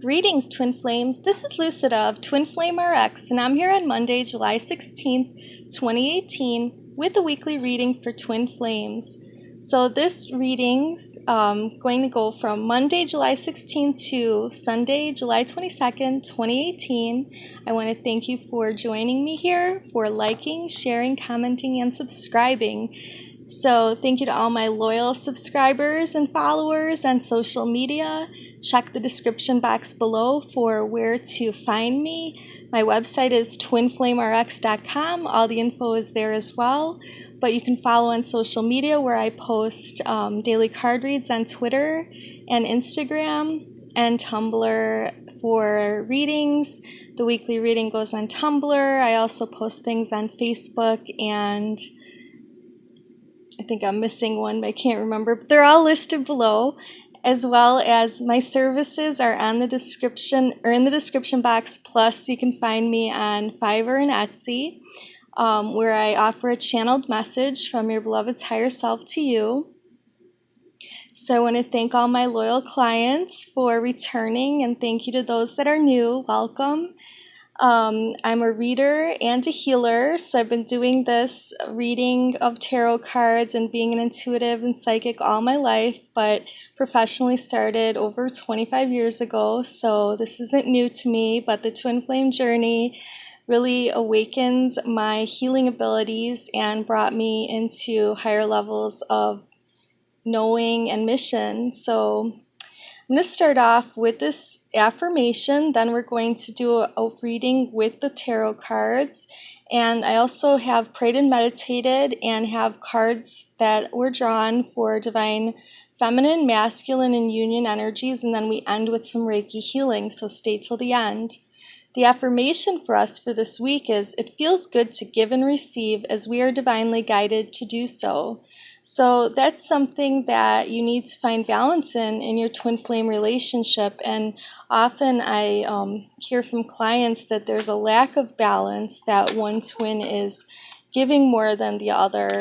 Greetings, Twin Flames. This is Lucida of Twin Flame RX, and I'm here on Monday, July 16th, 2018, with a weekly reading for Twin Flames. So this reading's going to go from Monday, July 16th to Sunday, July 22nd, 2018. I want to thank you for joining me here, for liking, sharing, commenting, and subscribing. So thank you to all my loyal subscribers and followers on social media. Check the description box below for where to find me. My website is twinflamerx.com. All the info is there as well. But you can follow on social media where I post daily card reads on Twitter and Instagram and Tumblr for readings. The weekly reading goes on Tumblr. I also post things on Facebook, and I think I'm missing one, but I can't remember. But they're all listed below, as well as my services are on the description or in the description box. Plus, you can find me on Fiverr and Etsy, where I offer a channeled message from your beloved's higher self to you. So I want to thank all my loyal clients for returning, and thank you to those that are new. Welcome. I'm a reader and a healer, so I've been doing this reading of tarot cards and being an intuitive and psychic all my life, but professionally started over 25 years ago, so this isn't new to me. But the Twin Flame journey really awakened my healing abilities and brought me into higher levels of knowing and mission. So I'm going to start off with this affirmation, then we're going to do a reading with the tarot cards, and I also have prayed and meditated and have cards that were drawn for divine feminine, masculine, and union energies, and then we end with some Reiki healing, so stay till the end. The affirmation for us for this week is, it feels good to give and receive as we are divinely guided to do so. So that's something that you need to find balance in your twin flame relationship. And often I hear from clients that there's a lack of balance, that one twin is giving more than the other.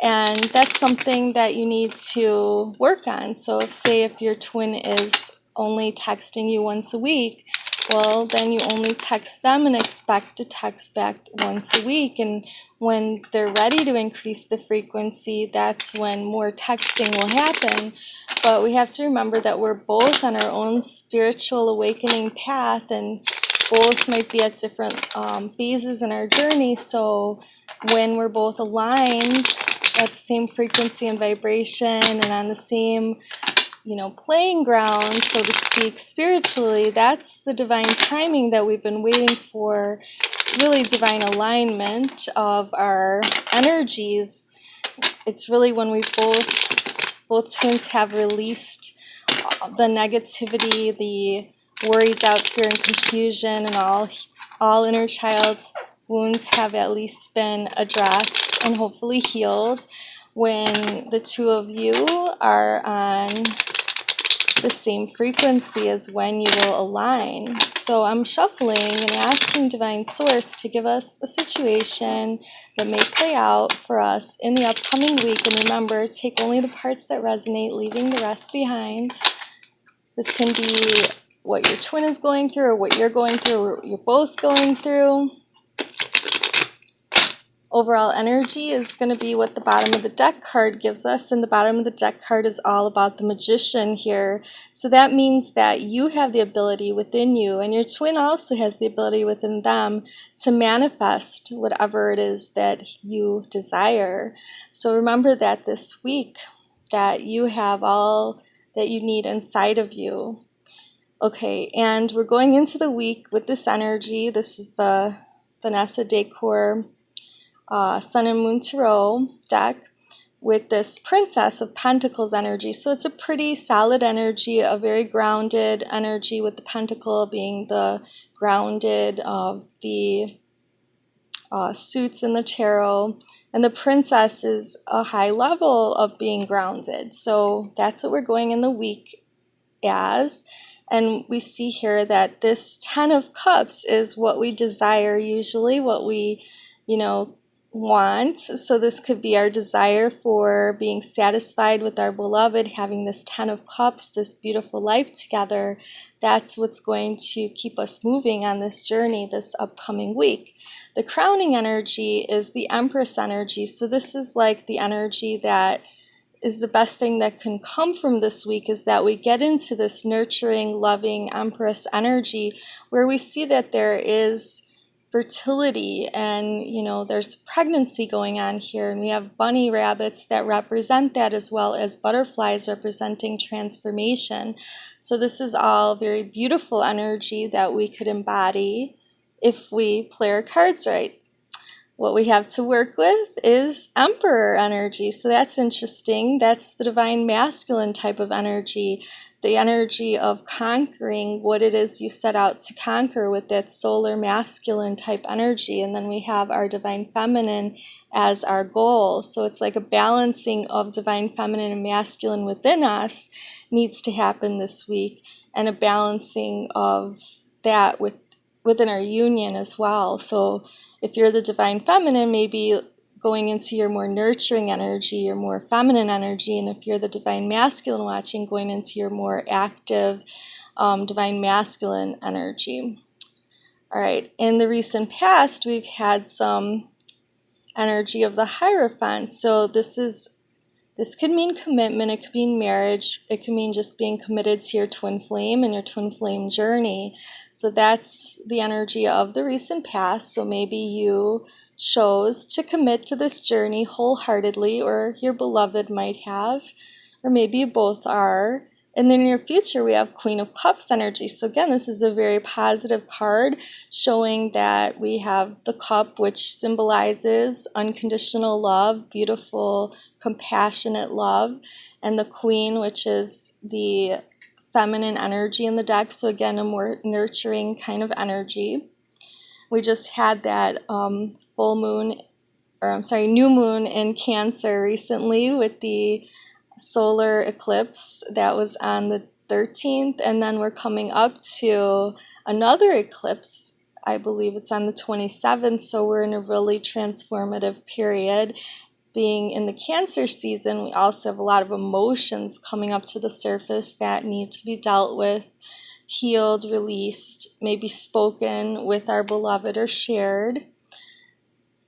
And that's something that you need to work on. So if your twin is only texting you once a week, well, then you only text them and expect to text back once a week. And when they're ready to increase the frequency, that's when more texting will happen. But we have to remember that we're both on our own spiritual awakening path, and both might be at different phases in our journey. So when we're both aligned at the same frequency and vibration and on the same playing ground, so to speak, spiritually, that's the divine timing that we've been waiting for. Really divine alignment of our energies. It's really when we both twins have released the negativity, the worries, doubt, fear, and confusion, and all inner child wounds have at least been addressed and hopefully healed. When the two of you are on the same frequency as when you will align. So I'm shuffling and asking Divine Source to give us a situation that may play out for us in the upcoming week. And remember, take only the parts that resonate, leaving the rest behind. This can be what your twin is going through, or what you're going through, or what you're both going through. Overall energy is going to be what the bottom of the deck card gives us, and the bottom of the deck card is all about the Magician here. So that means that you have the ability within you, and your twin also has the ability within them to manifest whatever it is that you desire. So remember that this week, that you have all that you need inside of you. Okay, and we're going into the week with this energy. This is the Vanessa Decort Sun and Moon Tarot deck with this Princess of Pentacles energy. So it's a pretty solid energy, a very grounded energy, with the pentacle being the grounded of the suits in the tarot. And the princess is a high level of being grounded. So that's what we're going in the week as. And we see here that this 10 of Cups is what we desire usually, what we, want. So this could be our desire for being satisfied with our beloved, having this 10 of Cups, this beautiful life together. That's what's going to keep us moving on this journey this upcoming week. The crowning energy is the Empress energy. So this is like the energy that is the best thing that can come from this week, is that we get into this nurturing, loving Empress energy where we see that there is fertility and, there's pregnancy going on here. And we have bunny rabbits that represent that, as well as butterflies representing transformation. So this is all very beautiful energy that we could embody if we play our cards right. What we have to work with is Emperor energy. So that's interesting. That's the divine masculine type of energy, the energy of conquering what it is you set out to conquer with that solar masculine type energy. And then we have our divine feminine as our goal. So it's like a balancing of divine feminine and masculine within us needs to happen this week, and a balancing of that within our union as well. So if you're the divine feminine, maybe going into your more nurturing energy, your more feminine energy. And if you're the divine masculine watching, going into your more active divine masculine energy. All right, in the recent past, we've had some energy of the Hierophant. So this could mean commitment, it could mean marriage, it could mean just being committed to your twin flame and your twin flame journey. So that's the energy of the recent past. So maybe you chose to commit to this journey wholeheartedly, or your beloved might have, or maybe you both are. In the near future, we have Queen of Cups energy. So again, this is a very positive card, showing that we have the cup, which symbolizes unconditional love, beautiful, compassionate love, and the Queen, which is the feminine energy in the deck. So again, a more nurturing kind of energy. We just had that new moon in Cancer recently with the solar eclipse that was on the 13th, and then we're coming up to another eclipse. I believe it's on the 27th, so we're in a really transformative period. Being in the Cancer season, we also have a lot of emotions coming up to the surface that need to be dealt with, healed, released, maybe spoken with our beloved or shared.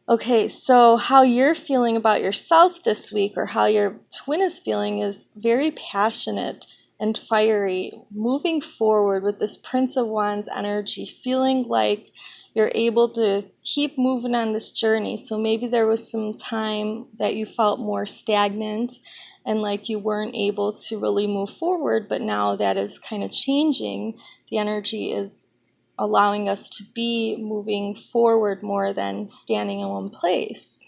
Okay, so how you're feeling about yourself this week, or how your twin is feeling, is very passionate and fiery, moving forward with this Prince of Wands energy, feeling like you're able to keep moving on this journey. So maybe there was some time that you felt more stagnant and like you weren't able to really move forward, but now that is kind of changing. The energy is allowing us to be moving forward more than standing in one place.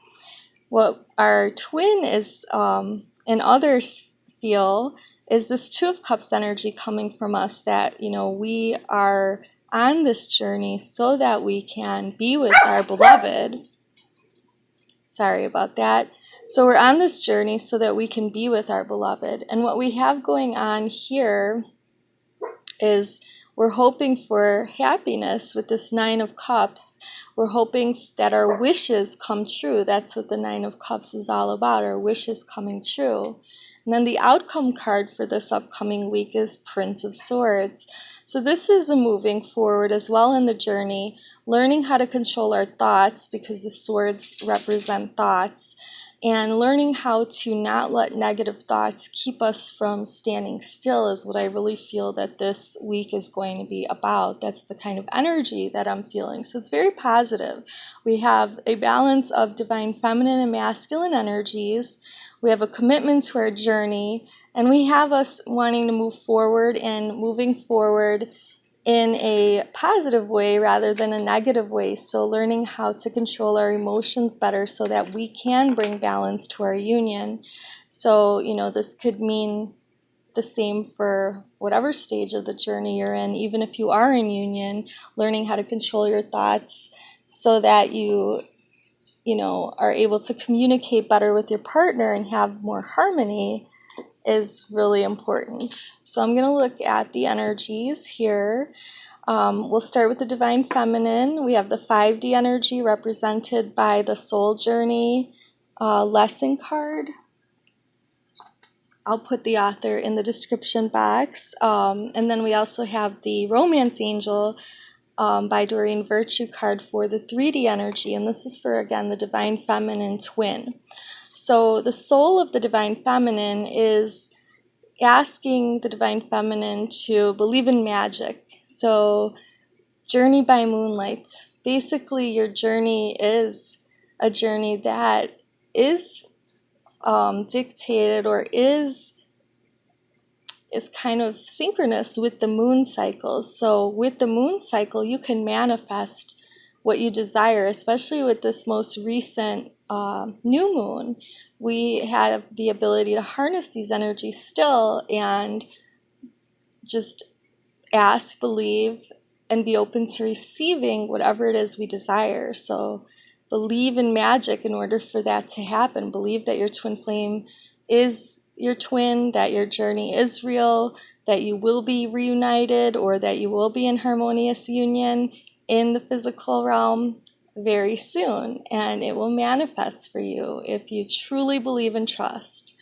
What our twin is, and others feel, is this Two of Cups energy coming from us, that, we are on this journey so that we can be with our beloved. Sorry about that. So we're on this journey so that we can be with our beloved. And what we have going on here is we're hoping for happiness with this Nine of Cups. We're hoping that our wishes come true. That's what the Nine of Cups is all about, our wishes coming true. And then the outcome card for this upcoming week is Prince of Swords. So this is a moving forward as well in the journey, learning how to control our thoughts, because the swords represent thoughts, and learning how to not let negative thoughts keep us from standing still is what I really feel that this week is going to be about. That's the kind of energy that I'm feeling. So it's very positive. We have a balance of divine feminine and masculine energies. We have a commitment to our journey, and we have us wanting to move forward and moving forward in a positive way rather than a negative way. So learning how to control our emotions better so that we can bring balance to our union. So, this could mean the same for whatever stage of the journey you're in. Even if you are in union, learning how to control your thoughts so that you are able to communicate better with your partner and have more harmony is really important. So I'm going to look at the energies here. We'll start with the Divine Feminine. We have the 5D energy represented by the Soul Journey lesson card. I'll put the author in the description box. And then we also have the Romance Angel by Doreen Virtue card for the 3D energy. And this is for, again, the Divine Feminine twin. So the soul of the Divine Feminine is asking the Divine Feminine to believe in magic. So journey by moonlight. Basically, your journey is a journey that is dictated or is kind of synchronous with the moon cycles. So with the moon cycle, you can manifest what you desire, especially with this most recent new moon. We have the ability to harness these energies still and just ask, believe, and be open to receiving whatever it is we desire. So believe in magic in order for that to happen. Believe that your twin flame is your twin, that your journey is real, that you will be reunited, or that you will be in harmonious union in the physical realm very soon. And it will manifest for you if you truly believe and trust.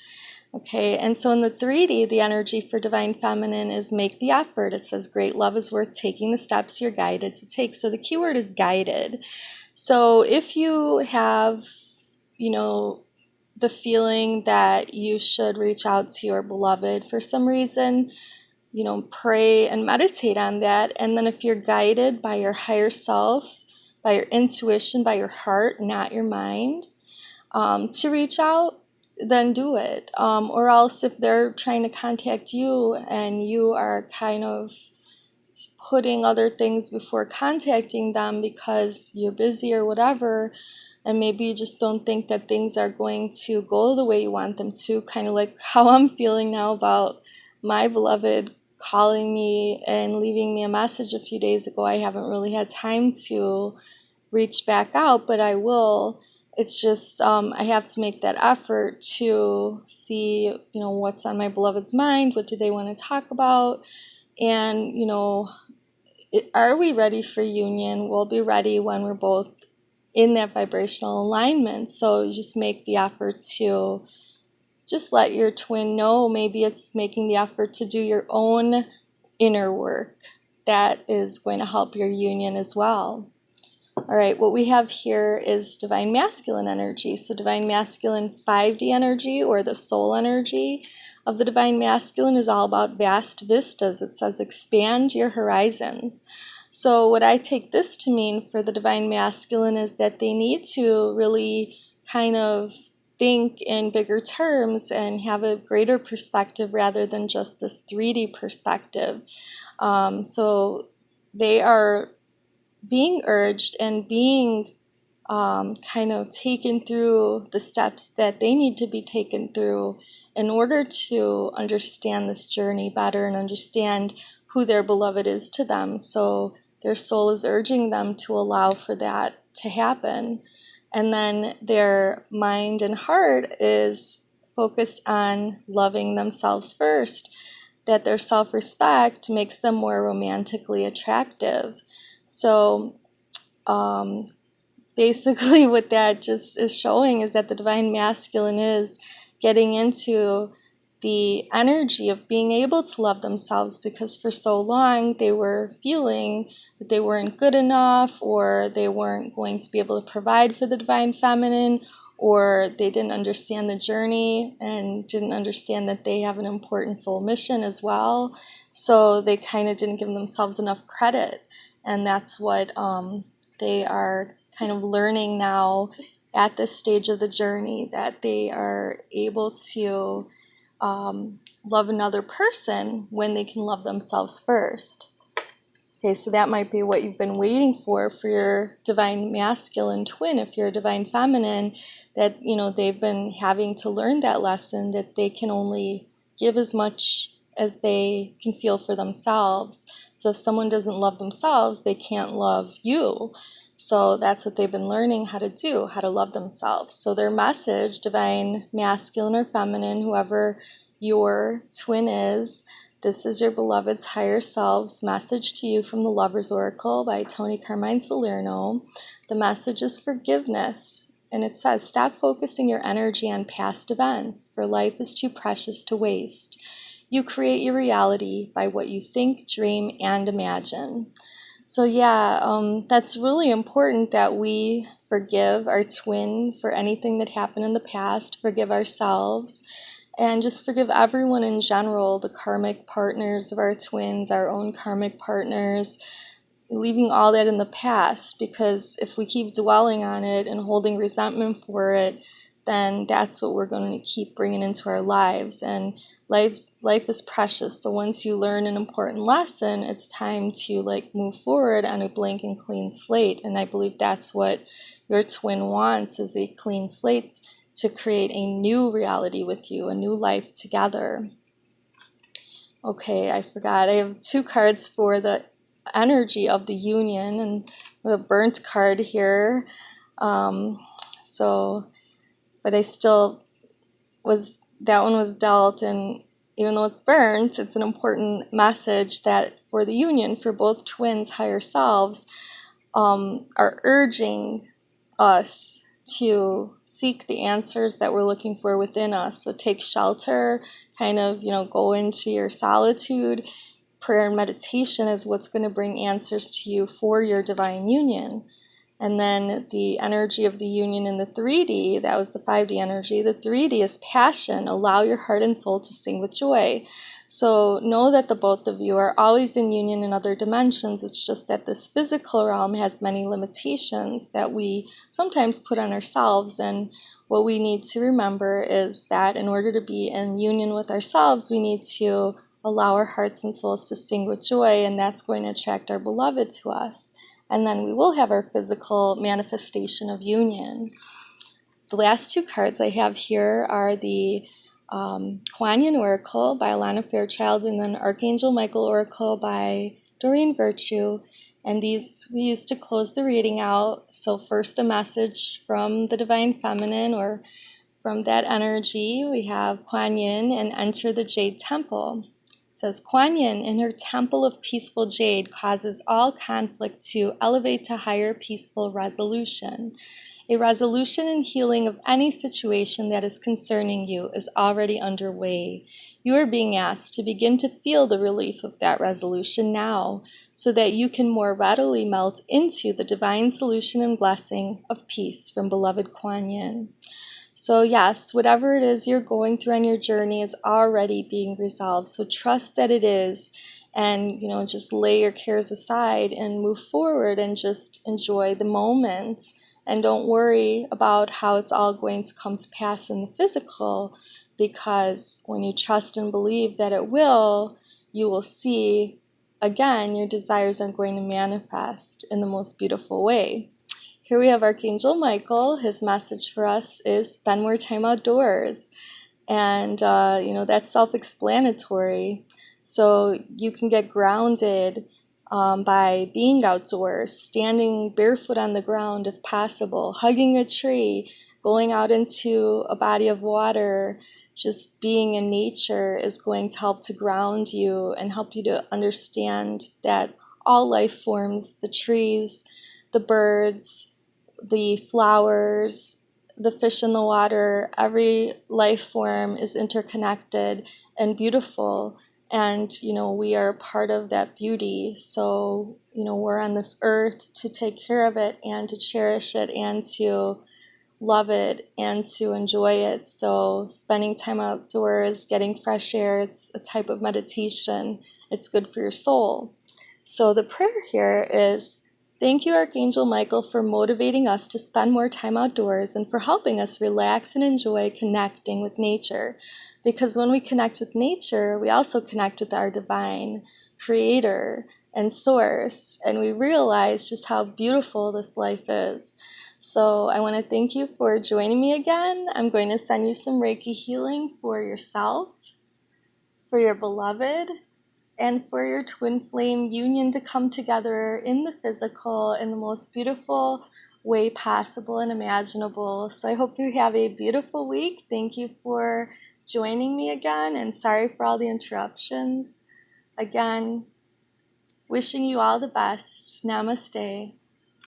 Okay, and so in the 3D, the energy for Divine Feminine is make the effort. It says, great love is worth taking the steps you're guided to take. So the keyword is guided. So if you have, the feeling that you should reach out to your beloved for some reason, pray and meditate on that. And then if you're guided by your higher self, by your intuition, by your heart, not your mind, to reach out, then do it. Or else if they're trying to contact you and you are kind of putting other things before contacting them because you're busy or whatever, and maybe you just don't think that things are going to go the way you want them to, kind of like how I'm feeling now about my beloved calling me and leaving me a message a few days ago. I haven't really had time to reach back out, but I will. It's just I have to make that effort to see, what's on my beloved's mind, what do they want to talk about, and, are we ready for union? We'll be ready when we're both in that vibrational alignment. So you just make the effort to just let your twin know. Maybe it's making the effort to do your own inner work. That is going to help your union as well. All right, what we have here is Divine Masculine energy. So Divine Masculine 5D energy, or the soul energy of the Divine Masculine, is all about vast vistas. It says expand your horizons. So what I take this to mean for the Divine Masculine is that they need to really kind of think in bigger terms and have a greater perspective rather than just this 3D perspective. So they are being urged and being kind of taken through the steps that they need to be taken through in order to understand this journey better and understand who their beloved is to them. So their soul is urging them to allow for that to happen. And then their mind and heart is focused on loving themselves first, that their self-respect makes them more romantically attractive. So basically what that just is showing is that the Divine Masculine is getting into the energy of being able to love themselves, because for so long they were feeling that they weren't good enough, or they weren't going to be able to provide for the Divine Feminine, or they didn't understand the journey and didn't understand that they have an important soul mission as well. So they kind of didn't give themselves enough credit. And that's what they are kind of learning now at this stage of the journey, that they are able to love another person when they can love themselves first. Okay, so that might be what you've been waiting for your Divine Masculine twin. If you're a Divine Feminine, that, they've been having to learn that lesson, that they can only give as much as they can feel for themselves. So if someone doesn't love themselves, they can't love you. So that's what they've been learning how to do, how to love themselves. So their message, Divine Masculine or Feminine, whoever your twin is. This is your beloved's higher selves message to you from the Lover's Oracle by Toni Carmine-Salerno. The message is forgiveness, and it says, stop focusing your energy on past events, for life is too precious to waste. You create your reality by what you think, dream, and imagine. So that's really important that we forgive our twin for anything that happened in the past, forgive ourselves, and just forgive everyone in general, the karmic partners of our twins, our own karmic partners, leaving all that in the past, because if we keep dwelling on it and holding resentment for it, then that's what we're going to keep bringing into our lives. And life is precious. So once you learn an important lesson, it's time to move forward on a blank and clean slate. And I believe that's what your twin wants, is a clean slate to create a new reality with you, a new life together. Okay, I forgot. I have 2 cards for the energy of the union, and a burnt card here. But I still that one was dealt, and even though it's burnt, it's an important message that for the union, for both twins' higher selves, are urging us to seek the answers that we're looking for within us. So take shelter, go into your solitude. Prayer and meditation is what's going to bring answers to you for your divine union. And then the energy of the union in the 3D, that was the 5D energy. The 3D is passion. Allow your heart and soul to sing with joy. So know that the both of you are always in union in other dimensions. It's just that this physical realm has many limitations that we sometimes put on ourselves. And what we need to remember is that in order to be in union with ourselves, we need to allow our hearts and souls to sing with joy, and that's going to attract our beloved to us. And then we will have our physical manifestation of union. The last 2 cards I have here are the Kuan Yin Oracle by Alana Fairchild, and then Archangel Michael Oracle by Doreen Virtue. And these we use to close the reading out. So first, a message from the Divine Feminine, or from that energy. We have Kuan Yin and enter the Jade Temple. It says, Kuan Yin in her temple of peaceful jade causes all conflict to elevate to higher peaceful resolution. A resolution and healing of any situation that is concerning you is already underway. You are being asked to begin to feel the relief of that resolution now, so that you can more readily melt into the divine solution and blessing of peace from beloved Kuan Yin. So yes, whatever it is you're going through on your journey is already being resolved. So trust that it is, and just lay your cares aside and move forward and just enjoy the moment. And don't worry about how it's all going to come to pass in the physical, because when you trust and believe that it will, you will see, again, your desires are going to manifest in the most beautiful way. Here we have Archangel Michael. His message for us is spend more time outdoors. And, that's self-explanatory. So you can get grounded by being outdoors, standing barefoot on the ground if possible, hugging a tree, going out into a body of water. Just being in nature is going to help to ground you and help you to understand that all life forms, the trees, the birds, the flowers, the fish in the water, every life form is interconnected and beautiful. And, we are part of that beauty. So, we're on this earth to take care of it and to cherish it and to love it and to enjoy it. So spending time outdoors, getting fresh air, it's a type of meditation. It's good for your soul. So the prayer here is, thank you, Archangel Michael, for motivating us to spend more time outdoors and for helping us relax and enjoy connecting with nature. Because when we connect with nature, we also connect with our divine creator and source, and we realize just how beautiful this life is. So I want to thank you for joining me again. I'm going to send you some Reiki healing for yourself, for your beloved, and for your twin flame union to come together in the physical in the most beautiful way possible and imaginable. So I hope you have a beautiful week. Thank you for joining me again, and sorry for all the interruptions. Again, wishing you all the best. Namaste.